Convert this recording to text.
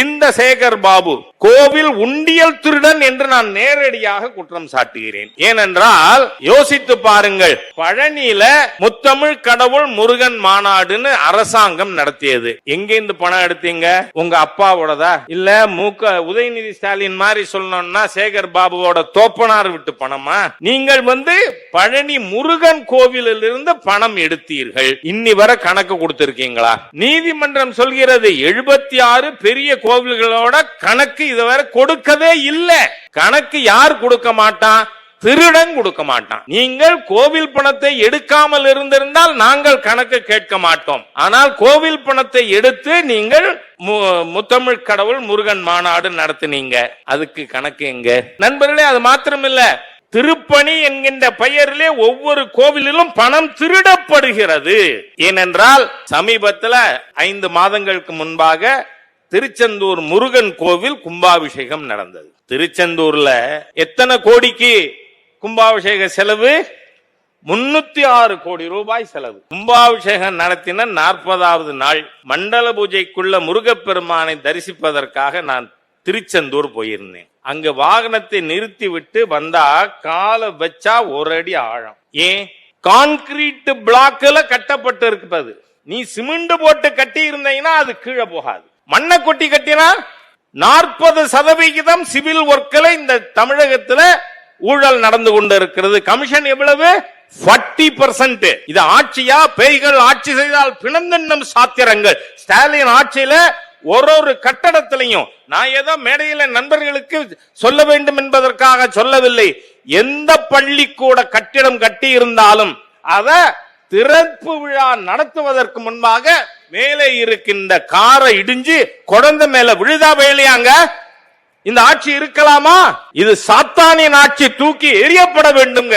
இந்த சேகர் பாபு கோவில் உண்டியல் திருடன் என்று நான் நேரடியாக குற்றம் சாட்டுகிறேன். ஏனென்றால் யோசித்து பாருங்கள், பழனியில முத்தமிழ் கடவுள் முருகன் மாநாடுன்னு அரசாங்கம் நடத்தியது. எங்கிருந்து பணம் எடுத்தீங்க? உங்க அப்பாவோடதா? இல்ல உதயநிதி ஸ்டாலின் மாதிரி சொல்லணும்னா சேகர் பாபுவோட தோப்பனார் விட்டு பணமா? நீங்கள் பழனி முருகன் கோவிலில் இருந்து பணம் எடுத்தீர்கள். இன்னி வரை கணக்கு கொடுத்திருக்கீங்களா? நீதிமன்றம் சொல்கிறது 76 பெரிய கோவில்களோட கணக்கு இதுவரை கொடுக்கவே இல்லை. கணக்கு யார் கொடுக்க மாட்டான்? திருடன் கொடுக்க மாட்டான். நீங்கள் கோவில் பணத்தை எடுக்காமல் இருந்திருந்தால் நாங்கள் கணக்கு கேட்க மாட்டோம். ஆனால் கோவில் பணத்தை எடுத்து நீங்கள் முத்தமிழ் கடவுள் முருகன் மாநாடு நடத்தினீங்க. அதுக்கு கணக்கு எங்க? நண்பர்களே, அது மாத்திரமில்ல, திருப்பணி என்கின்ற பெயரிலே ஒவ்வொரு கோவிலிலும் பணம் திருடப்படுகிறது. ஏனென்றால் சமீபத்தில் 5 மாதங்களுக்கு முன்பாக திருச்செந்தூர் முருகன் கோவில் கும்பாபிஷேகம் நடந்தது. திருச்செந்தூர்ல எத்தனை கோடிக்கு கும்பாபிஷேக செலவு? 306 கோடி ரூபாய் செலவு. கும்பாபிஷேகம் நடத்தின 40வது நாள் மண்டல பூஜைக்குள்ள முருகப்பெருமானை தரிசிப்பதற்காக நான் திருச்செந்தூர் போயிருந்தேன். அங்க வாகனத்தை நிறுத்தி விட்டு வந்தா கால வச்சா 1 அடி ஆழம். ஏன்? கான்கிரீட் பிளாக்ல கட்டப்பட்டு இருப்பது. நீ சிமெண்ட் போட்டு கட்டி இருந்தீங்கன்னா அது கீழே போகாது. மண்ணை கொட்டி கட்டினா 40% சிவில் ஒர்க்ல இந்த தமிழகத்துல ஊழல் நடந்து கொண்டு இருக்கிறது. கமிஷன் எவ்வளவு? 40%. இது ஆட்சியா? பேய்கள் ஆட்சி செய்தால் பிணந்தென்னும் சாத்திரங்கள். ஸ்டாலின் ஆட்சியில ஒரு கட்டடத்திலையும், நான் ஏதோ மேடையில நண்பர்களுக்கு சொல்ல வேண்டும் என்பதற்காக சொல்லவில்லை, எந்த பள்ளிக்கூட கட்டிடம் கட்டி இருந்தாலும் அத திறப்பு விழா நடத்துவதற்கு முன்பாக மேலே இருக்கின்ற காரை இடிஞ்சு குழந்தை மேல விழுதா வேலையாங்க? இந்த ஆட்சி இருக்கலாமா? இது சாத்தானின் ஆட்சி, தூக்கி எறியப்பட வேண்டும்.